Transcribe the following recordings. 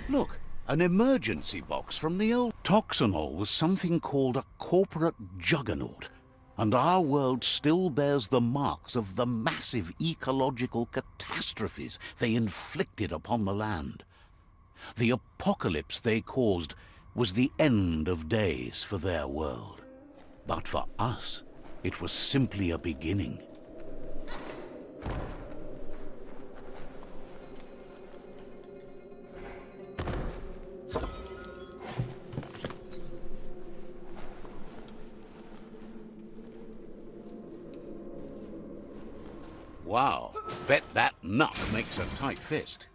Look, an emergency box from the old... Toxanol was something called a corporate juggernaut, and our world still bears the marks of the massive ecological catastrophes they inflicted upon the land. The apocalypse they caused was the end of days for their world. But for us, it was simply a beginning. Wow, bet that nut makes a tight fist.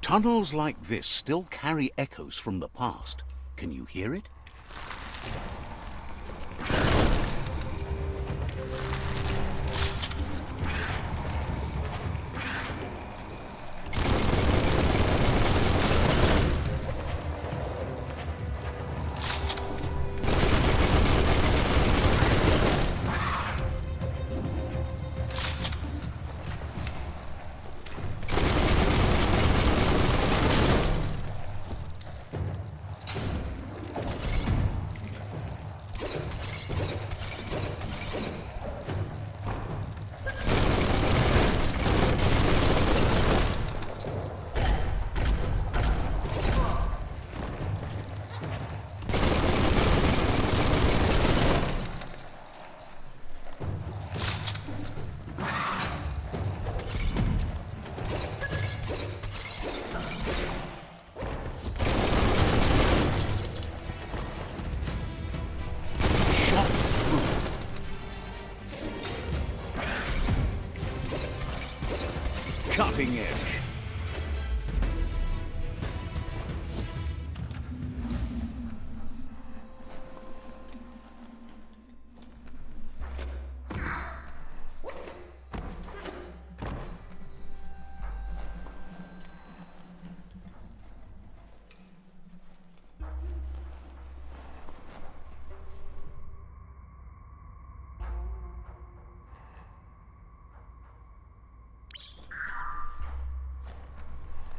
Tunnels like this still carry echoes from the past. Can you hear it? Cutting edge.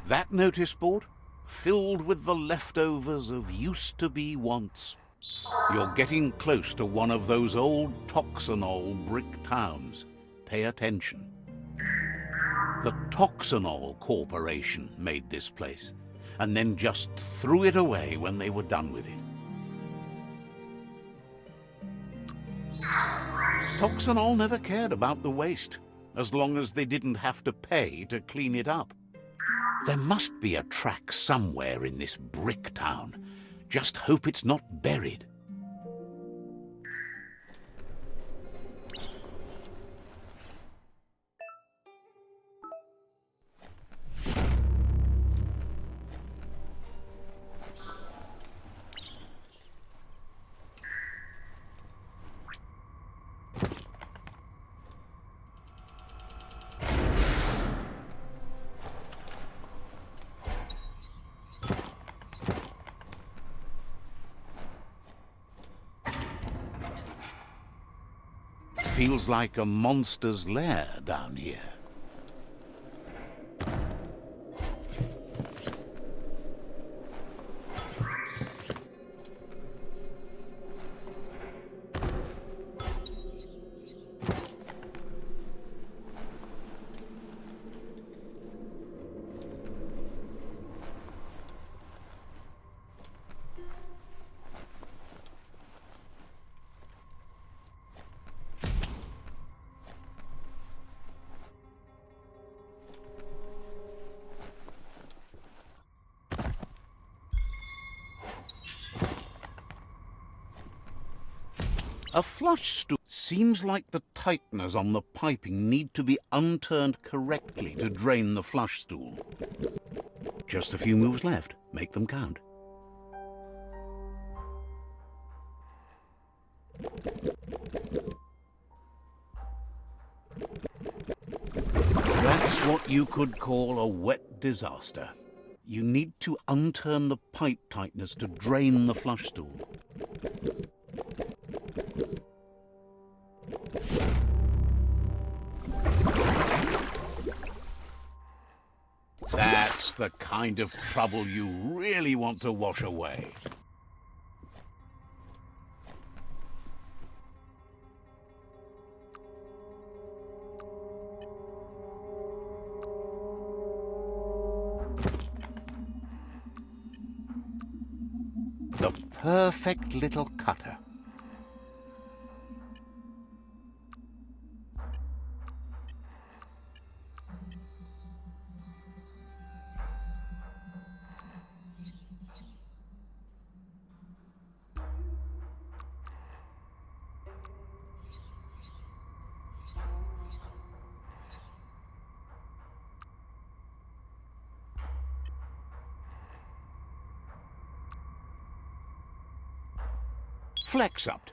That notice board? Filled with the leftovers of used-to-be wants. You're getting close to one of those old Toxanol brick towns. Pay attention. The Toxanol Corporation made this place, and then just threw it away when they were done with it. Toxanol never cared about the waste, as long as they didn't have to pay to clean it up. There must be a track somewhere in this brick town. Just hope it's not buried. Feels like a monster's lair down here. A flush stool. Seems like the tighteners on the piping need to be unturned correctly to drain the flush stool. Just a few moves left. Make them count. That's what you could call a wet disaster. You need to unturn the pipe tighteners to drain the flush stool. That's the kind of trouble you really want to wash away. The perfect little cutter. Flex up.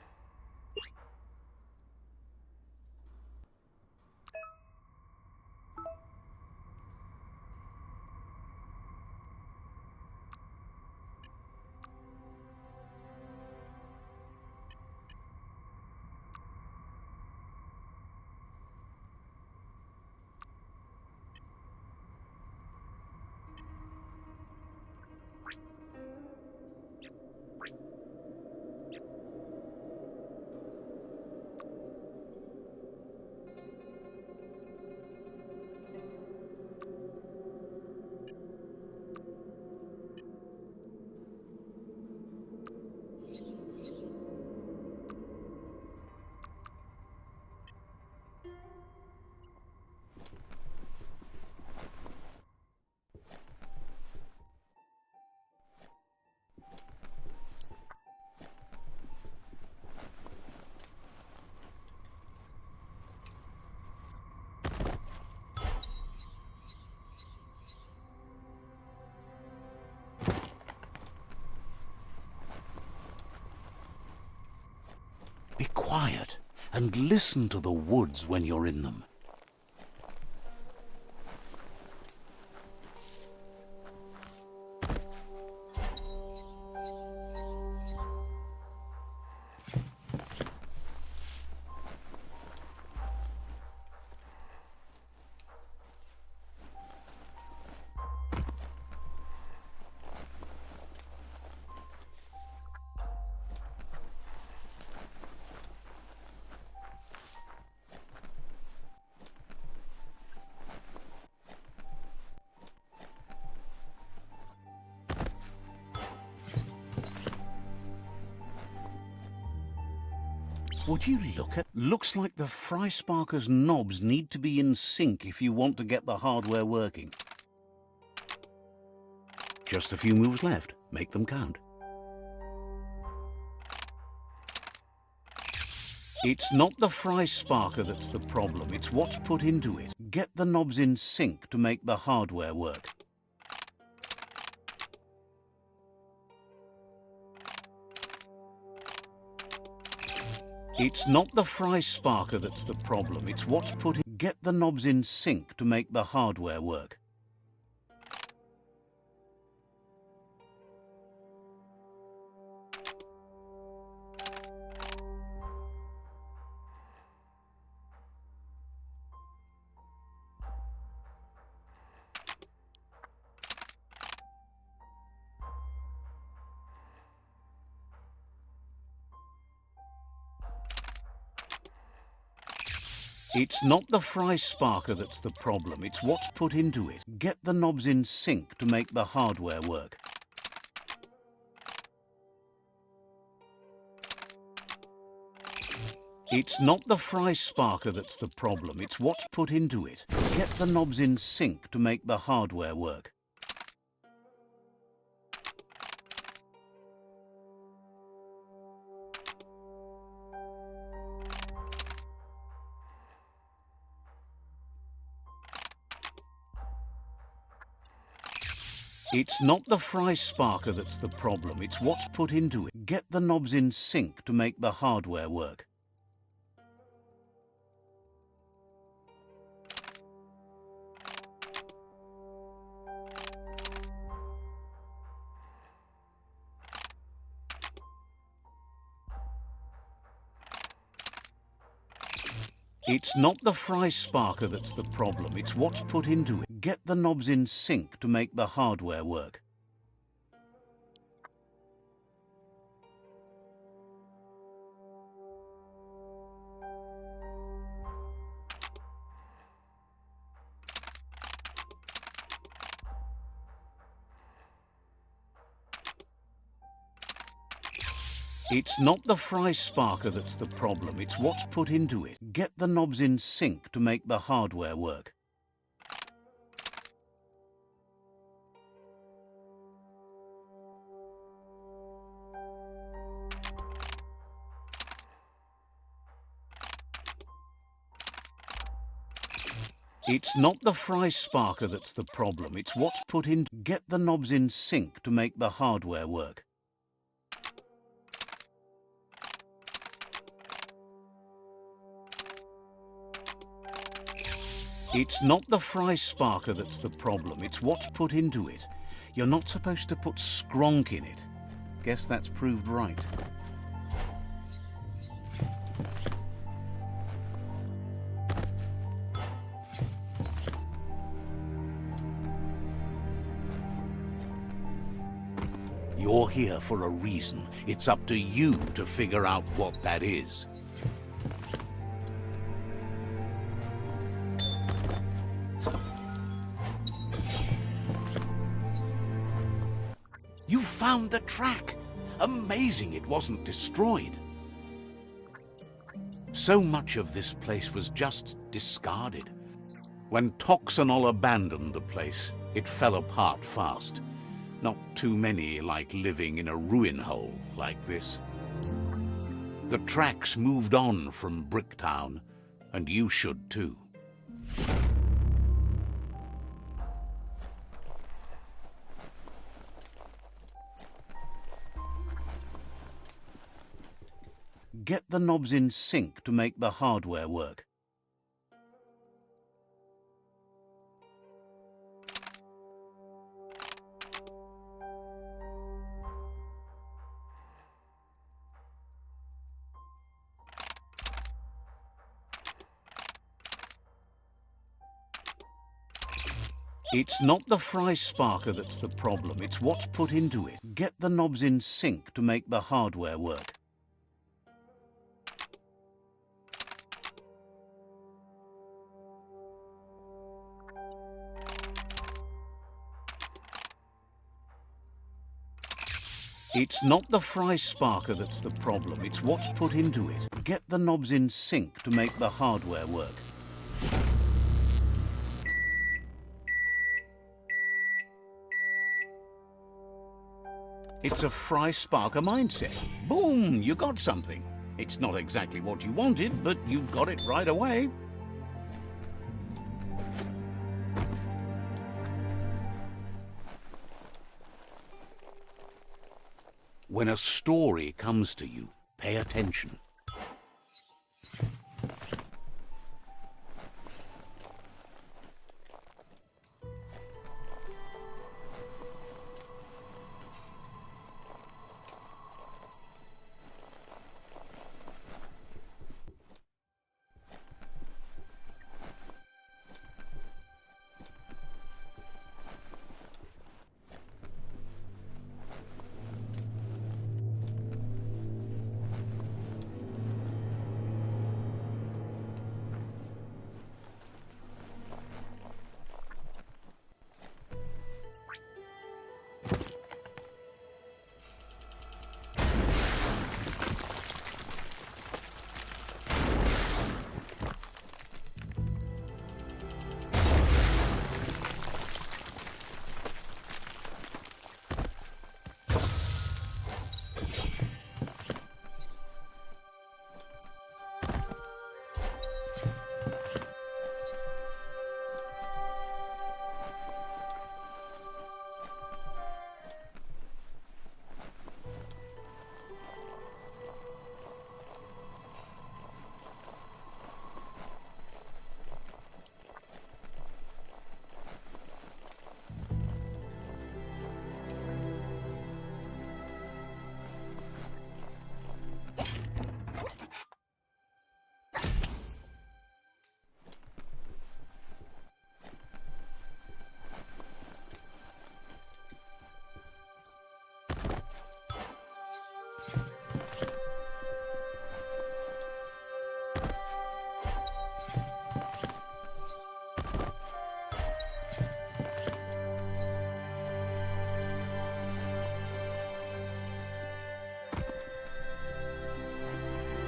Be quiet and listen to the woods when you're in them. Would you look at... Looks like the fry sparker's knobs need to be in sync if you want to get the hardware working. Just a few moves left. Make them count. It's not the fry sparker that's the problem, it's what's put into it. Get the knobs in sync to make the hardware work. It's not the fry sparker that's the problem, it's what's put in... Get the knobs in sync to make the hardware work. It's not the fry sparker that's the problem, it's what's put into it. Get the knobs in sync to make the hardware work. It's not the fry sparker that's the problem, it's what's put into it. Get the knobs in sync to make the hardware work. It's not the fry sparker that's the problem, it's what's put into it. Get the knobs in sync to make the hardware work. It's not the fry sparker that's the problem, it's what's put into it. Get the knobs in sync to make the hardware work. It's not the fry sparker that's the problem, it's what's put into it. Get the knobs in sync to make the hardware work. It's not the fry sparker that's the problem, it's what's put in. Get the knobs in sync to make the hardware work. It's not the fry sparker that's the problem, it's what's put into it. You're not supposed to put skronk in it. Guess that's proved right. You're here for a reason. It's up to you to figure out what that is. You found the track! Amazing it wasn't destroyed. So much of this place was just discarded. When Toxanol abandoned the place, it fell apart fast. Not too many like living in a ruin hole like this. The tracks moved on from Bricktown, and you should too. Get the knobs in sync to make the hardware work. It's not the fry sparker that's the problem, it's what's put into it. Get the knobs in sync to make the hardware work. It's not the fry sparker that's the problem, it's what's put into it. Get the knobs in sync to make the hardware work. It's a fry sparker mindset. Boom, you got something. It's not exactly what you wanted, but you got it right away. When a story comes to you, pay attention.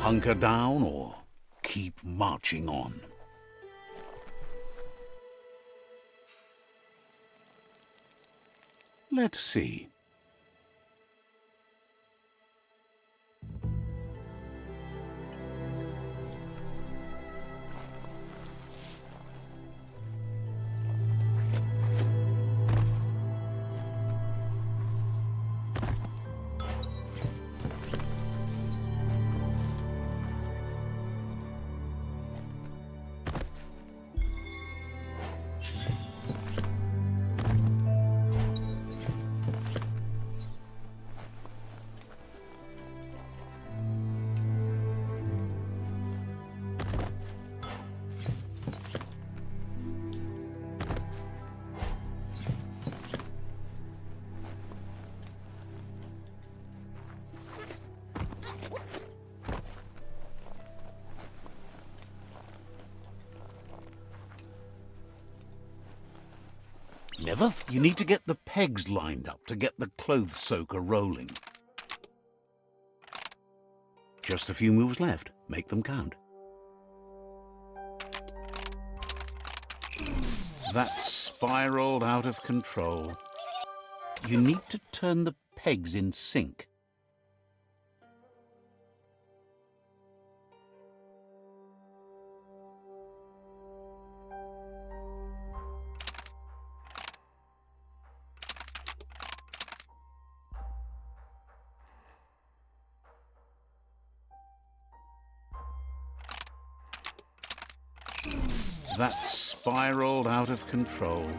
Hunker down or keep marching on? Let's see. Neveth, you need to get the pegs lined up to get the clothes soaker rolling. Just a few moves left. Make them count. That's spiraled out of control. You need to turn the pegs in sync. That's spiraled out of control.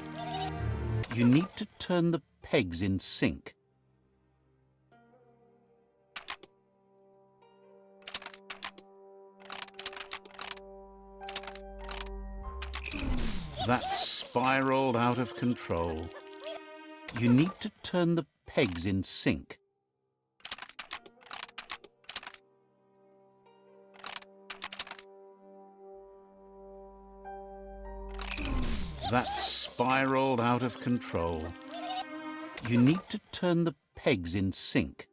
You need to turn the pegs in sync. That's spiraled out of control. You need to turn the pegs in sync. That's spiraled out of control. You need to turn the pegs in sync.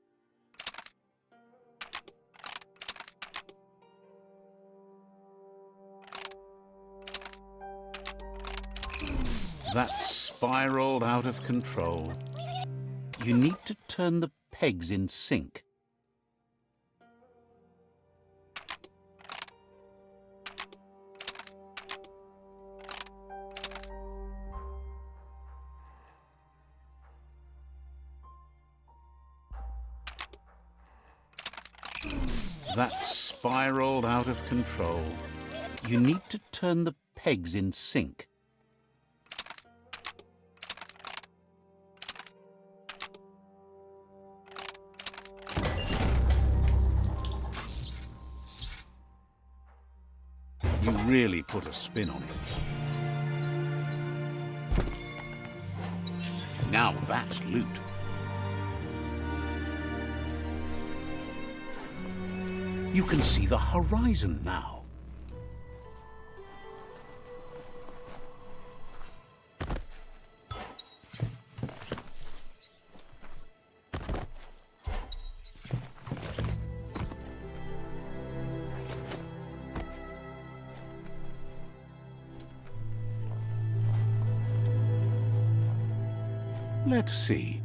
That's spiraled out of control. You need to turn the pegs in sync. That's spiraled out of control. You need to turn the pegs in sync. You really put a spin on it. Now that's loot. You can see the horizon now. Let's see.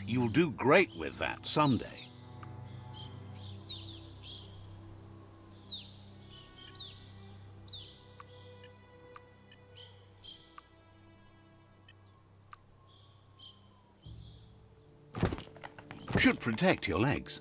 You'll do great with that someday. Should protect your legs.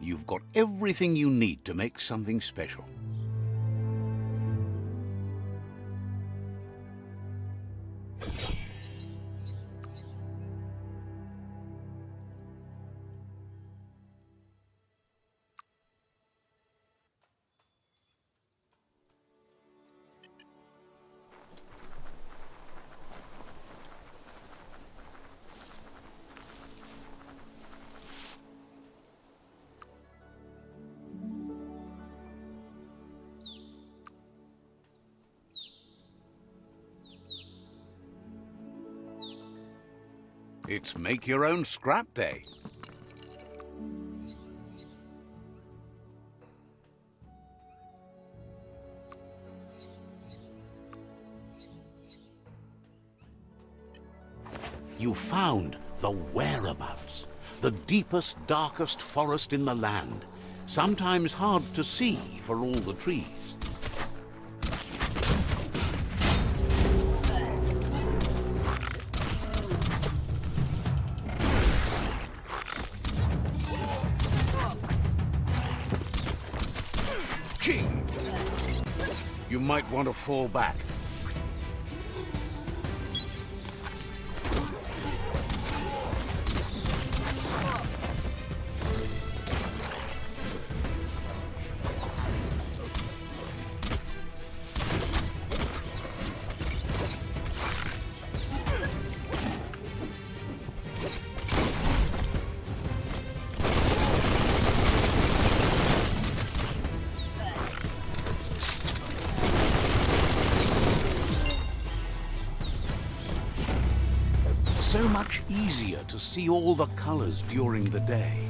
You've got everything you need to make something special. It's make your own scrap day. You found the whereabouts, the deepest, darkest forest in the land, sometimes hard to see for all the trees. You might want to fall back. So much easier to see all the colors during the day.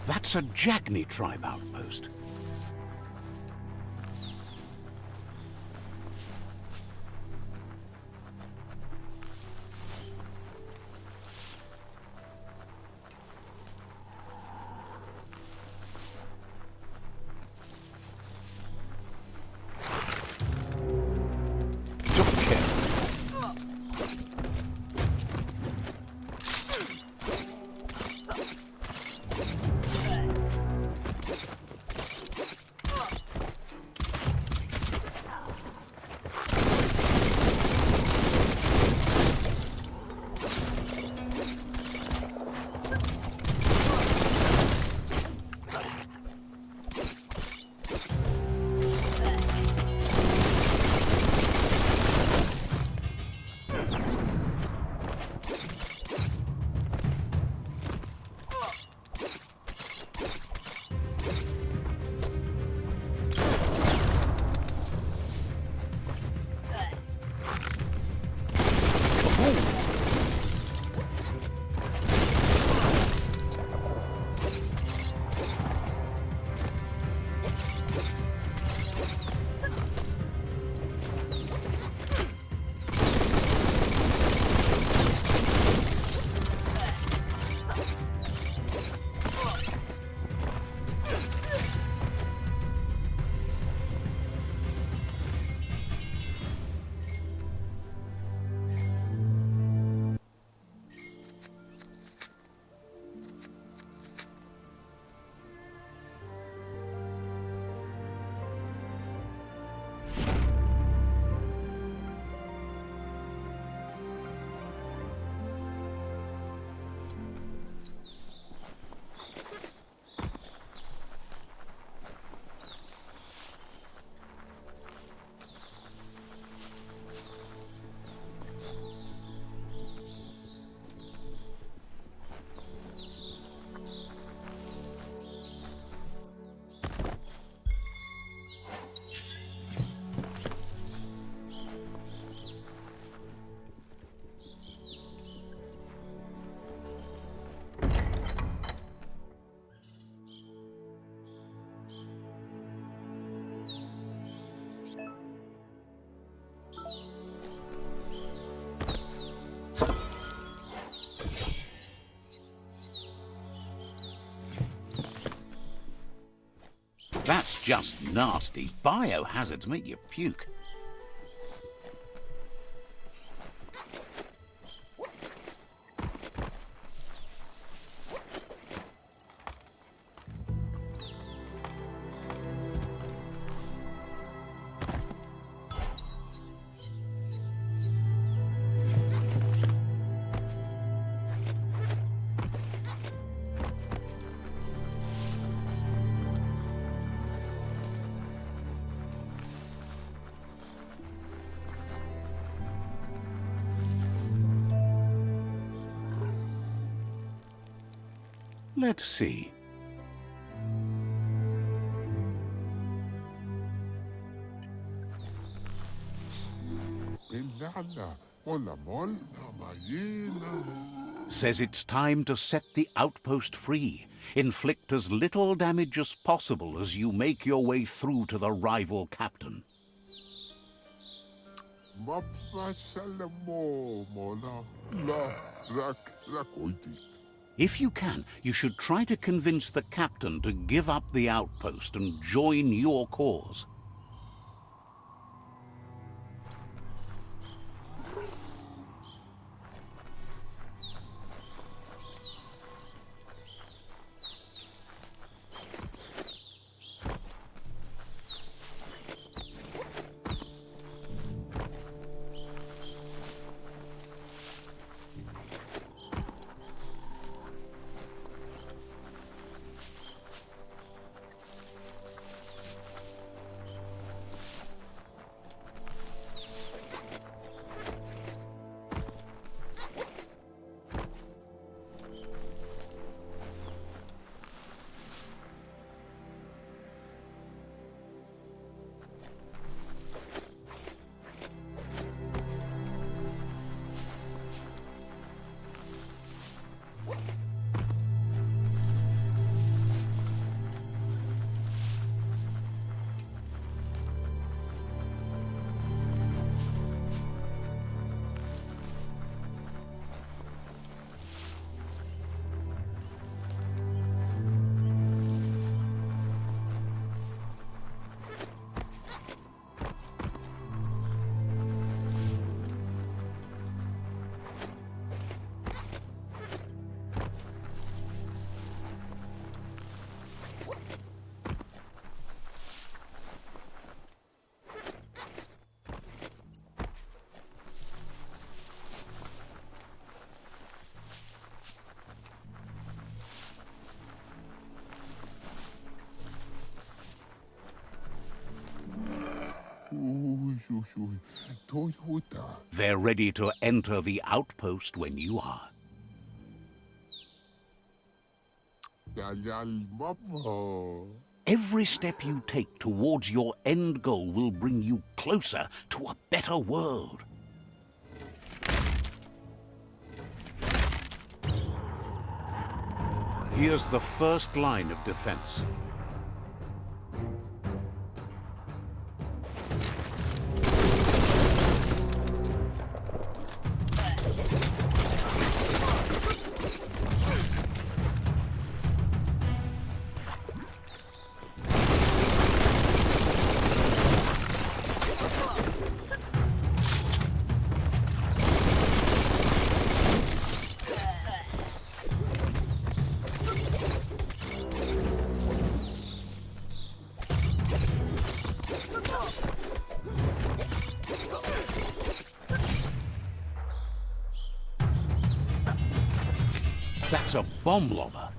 That's a Jagni tribe outpost. just nasty. Biohazards make you puke. Let's see. Says it's time to set the outpost free. Inflict as little damage as possible as you make your way through to the rival captain. If you can, you should try to convince the captain to give up the outpost and join your cause. They're ready to enter the outpost when you are. Every step you take towards your end goal will bring you closer to a better world. Here's the first line of defense. That's a bomb lobber.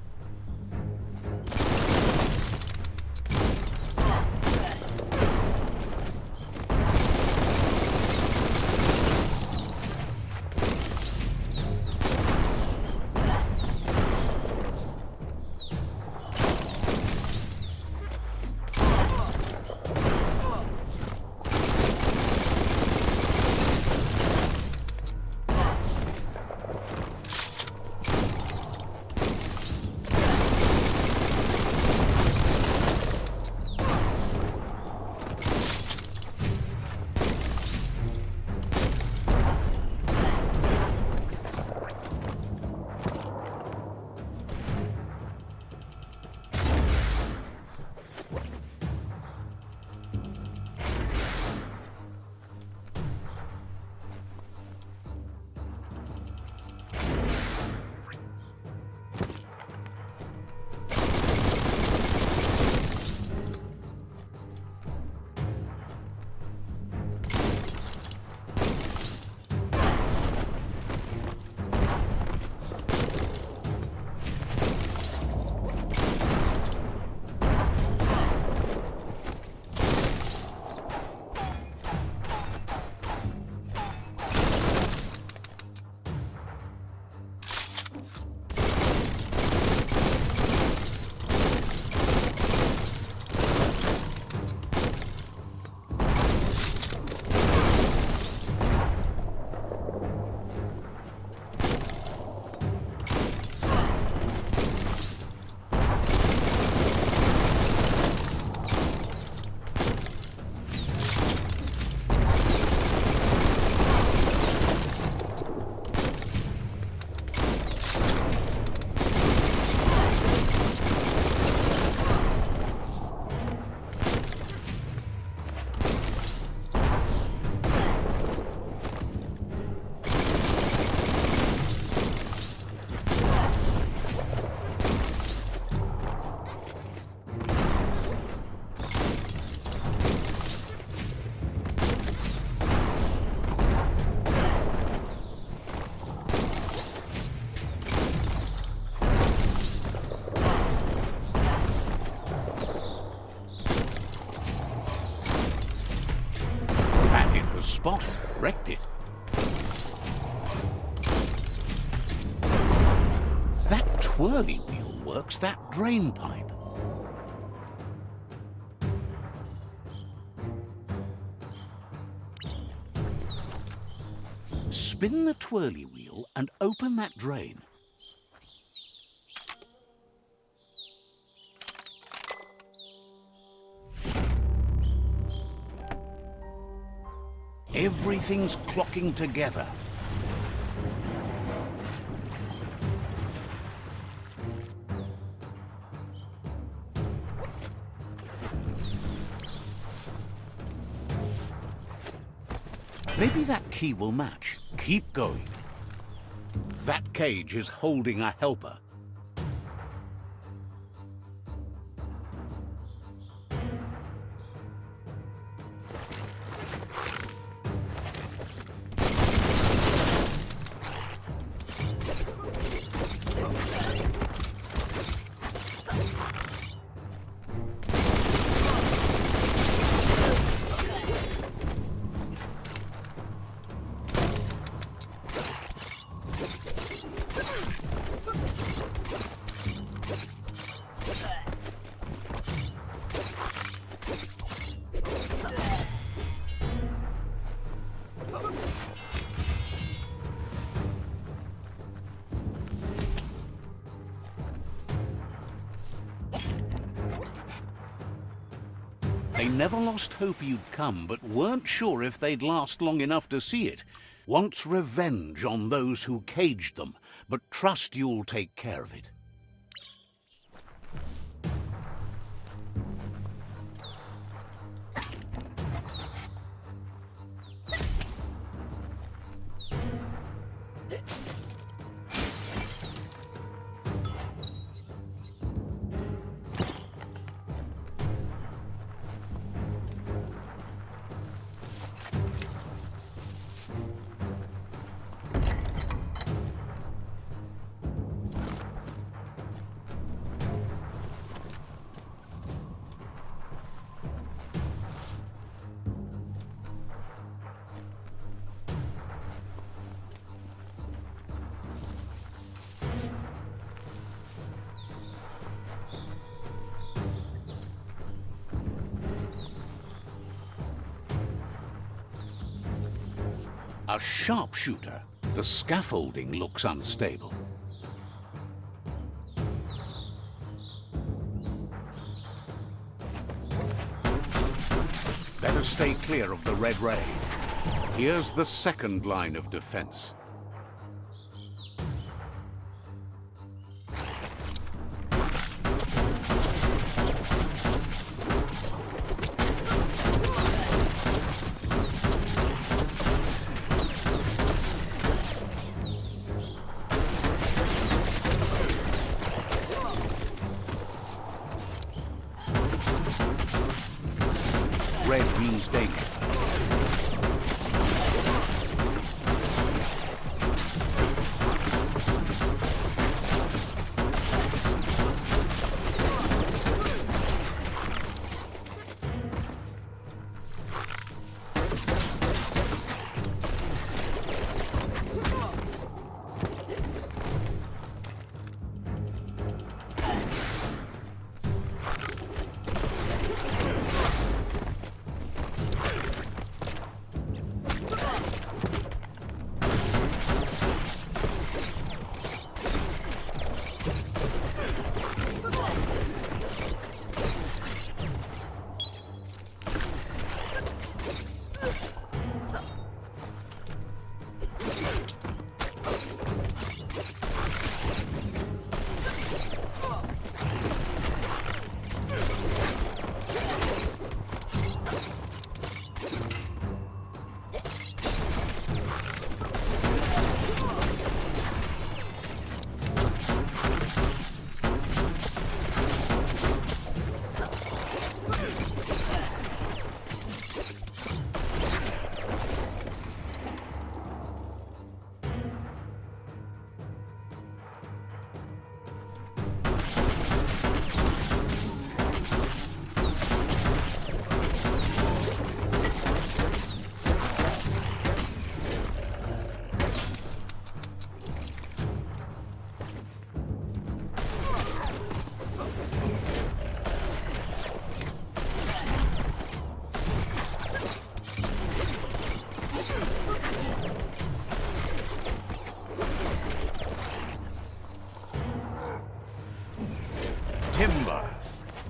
spot, wrecked it. That twirly wheel works that drain pipe. Spin the twirly wheel and open that drain. Everything's clocking together. Maybe that key will match. Keep going. That cage is holding a helper. They never lost hope you'd come, but weren't sure if they'd last long enough to see it. Wants revenge on those who caged them, but trust you'll take care of it. A sharpshooter. The scaffolding looks unstable. Better stay clear of the red ray. Here's the second line of defense. Red means danger.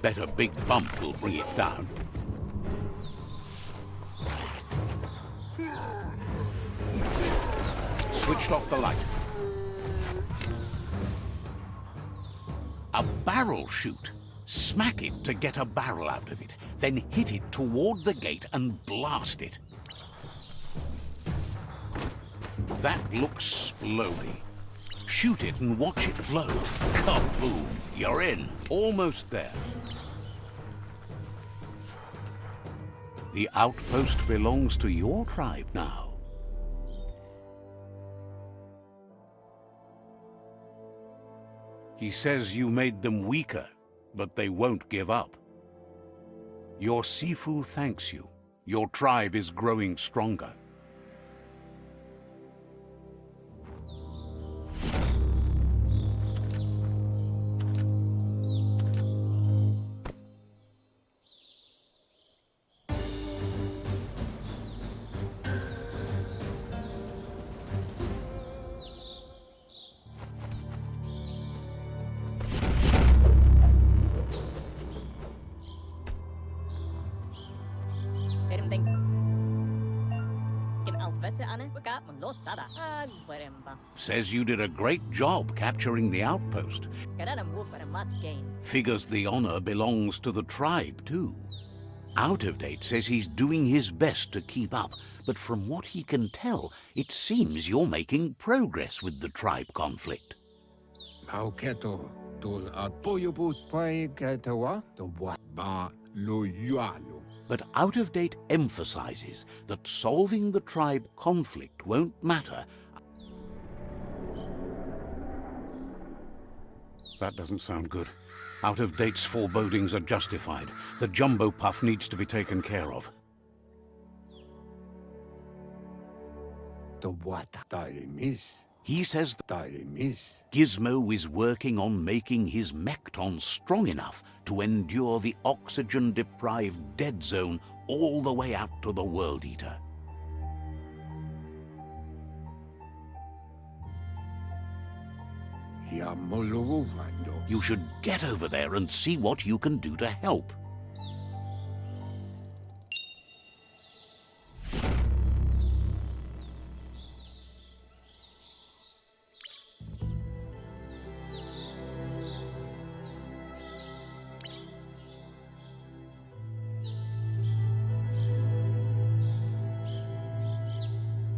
Bet a big bump will bring it down. Switched off the light. A barrel shoot. Smack it to get a barrel out of it, then hit it toward the gate and blast it. That looks splody. Shoot it and watch it flow. Kaboom! You're in. Almost there. The outpost belongs to your tribe now. He says you made them weaker, but they won't give up. Your Sifu thanks you. Your tribe is growing stronger. Says you did a great job capturing the outpost. Figures the honor belongs to the tribe, too. Out of Date says he's doing his best to keep up, but from what he can tell, it seems you're making progress with the tribe conflict. But Out of Date emphasizes that solving the tribe conflict won't matter. That doesn't sound good. Out of Date's forebodings are justified. The jumbo puff needs to be taken care of. He says Gizmo is working on making his Mekton strong enough to endure the oxygen-deprived dead zone all the way out to the World Eater. You should get over there and see what you can do to help.